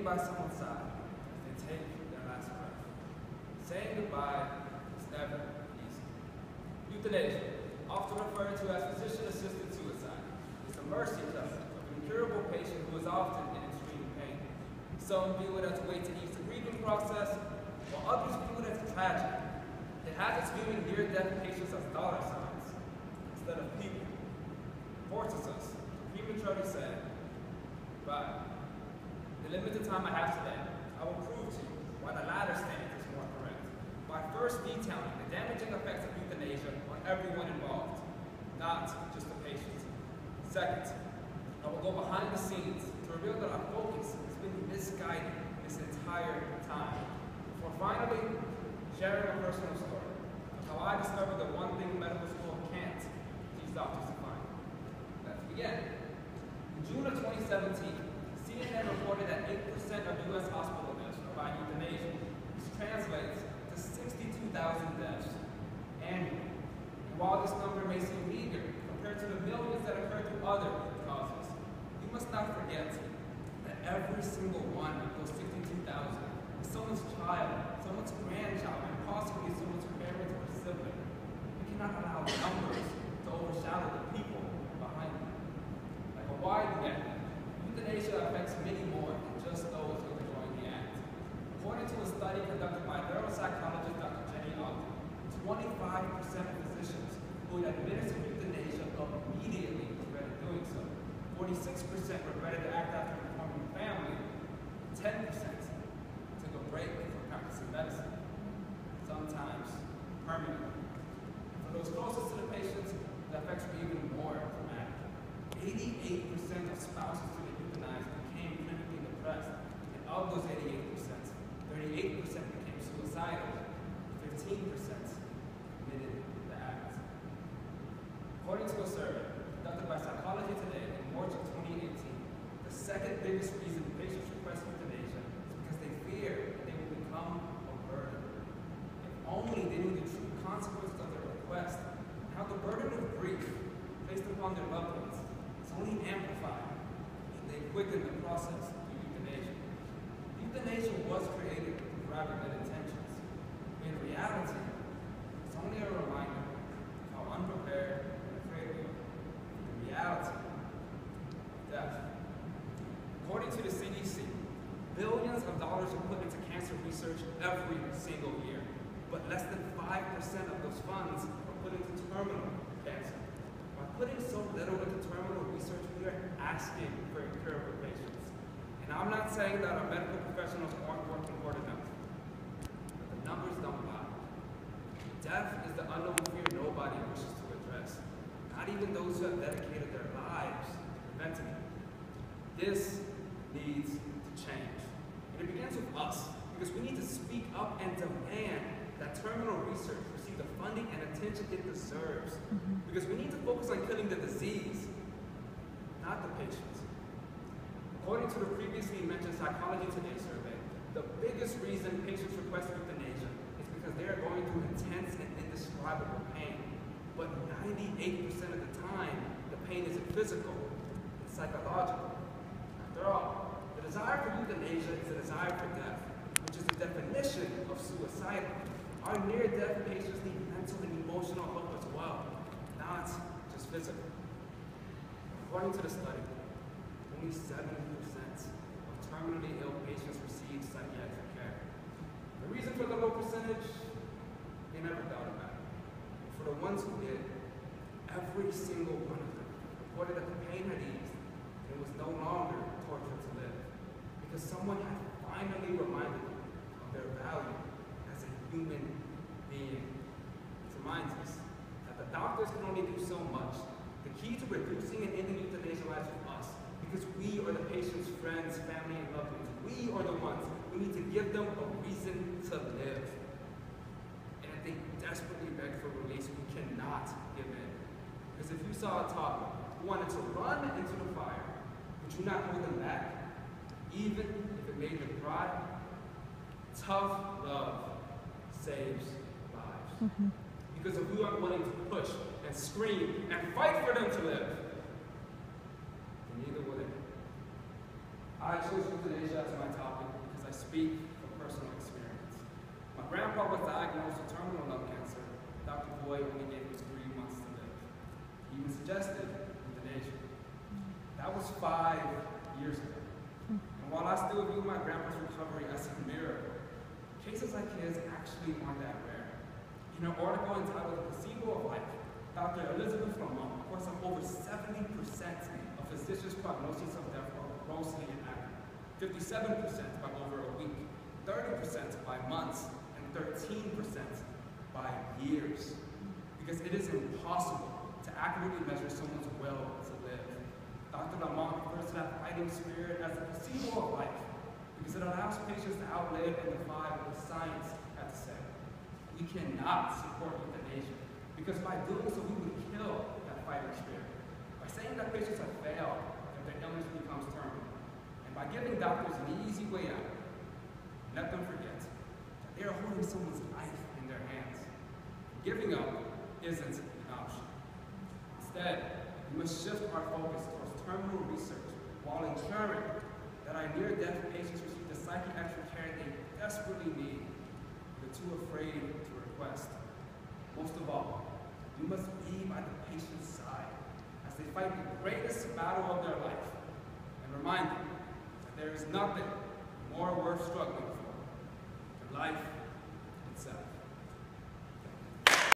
by someone's side as they take their last breath. Saying goodbye is never easy. Euthanasia, often referred to as physician-assisted suicide, is the mercy killing of an incurable patient who is often in extreme pain. Some view it as a way to ease the grieving process, while others view it as tragic. It has its viewing near-death patients as dollar signs instead of people. It forces us to prematurely say, "Goodbye. The limited time I have today, I will prove to you why the latter stance is more correct, by first detailing the damaging effects of euthanasia on everyone involved, not just the patient. Second, I will go behind the scenes to reveal that our focus has been misguided this entire time, before finally sharing a personal story of how I discovered the one thing medical school can't teach doctors to find." Let's begin. In June of 2017, CNN reported that 8% of U.S. hospital deaths are by euthanasia, which translates to 62,000 deaths annually. And while this number may seem meager compared to the millions that occur through other causes, you must not forget that every single one of those 62,000 is someone's child, someone's grandchild, and possibly someone's parent or sibling. We cannot allow numbers to overshadow the people behind them. Like a wide net, euthanasia affects many more than just those undergoing the act. According to a study conducted by neuropsychologist Dr. Jenny Ogden, 25% of physicians who would administer euthanasia immediately regretted doing so. 46% regretted the act after informing the family. 10% took a break from practicing medicine, sometimes permanently. For those closest to the patients, the effects were even more dramatic. 88% of spouses to the euthanized became clinically depressed, and of those 88%, 38% became suicidal, 15% committed the act. According to a survey conducted by Psychology Today in March of 2018, the second biggest reason patients request euthanasia is because they fear that they will become a burden. If only they knew the true consequences of their request, and how the burden of grief placed upon their loved ones is only amplified if they quicken the process through euthanasia. Euthanasia was created with rather good intentions. In reality, it's only a reminder of how unprepared and afraid we are. The reality of death. According to the CDC, billions of dollars are put into cancer research every single year, but less than 5% of those funds are put into terminal cancer. By putting so little into terminal research, we are asking for incurable patients. And I'm not saying that our medical professionals aren't working hard enough, but the numbers don't lie. Death is the unknown fear nobody wishes to address, not even those who have dedicated their lives to preventing it. This needs to change. And it begins with us, because we need to speak up and demand that terminal research receive the funding and attention it deserves. Because we need to focus on killing the disease, not the patients. According to the previously mentioned Psychology Today survey, the biggest reason patients request euthanasia is because they are going through intense and indescribable pain. But 98% of the time, the pain isn't physical, it's psychological. After all, the desire for euthanasia is a desire for death, which is the definition of suicidal. Our near-death patients need mental and emotional help as well, not just physical. According to the study, only 7% of terminally ill patients receive psychiatric care. The reason for the low percentage, they never thought about it. For the ones who did, every single one of them reported that the pain had eased and it was no longer torture to live, because someone had finally reminded them of their value as a human being. Which reminds us that the doctors can only do so much. The key to reducing and ending euthanasia lies with us, because we are the patient's friends, family, and loved ones. We are the ones who need to give them a reason to live. And if they desperately beg for release, we cannot give in. Because if you saw a toddler who wanted to run into the fire, would you not hold them back, even if it made them cry? Tough love saves lives. Because if we aren't willing to push and scream and fight for them to live, then neither will they. I chose euthanasia as my topic speak from personal experience. My grandpa was diagnosed with terminal lung cancer. Dr. Boyd only gave him 3 months to live. He even suggested euthanasia. That was 5 years ago. And while I still view my grandpa's recovery as a miracle, cases like his actually aren't that rare. In an article entitled The Placebo of Life, Dr. Elizabeth Lamont reports that over 70% of physicians' prognosis of death are grossly inaccurate, 57% by over a week, 30% by months, and 13% by years. Because it is impossible to accurately measure someone's will to live. Dr. Lamont refers to that fighting spirit as the placebo of life, because it allows patients to outlive and defy what the science has to say. We cannot support euthanasia, because by doing so, we would kill that fighting spirit. By saying that patients have failed if their illness becomes terminal, and by giving doctors an easy way out, let them forget that they are holding someone's life in their hands. Giving up isn't an option. Instead, we must shift our focus towards terminal research while ensuring that our near-death patients receive the psychiatric care they desperately need, but too afraid to request. Most of all, we must be by the patient's side as they fight the greatest battle of their life, and remind them that there is nothing more worth struggling for than life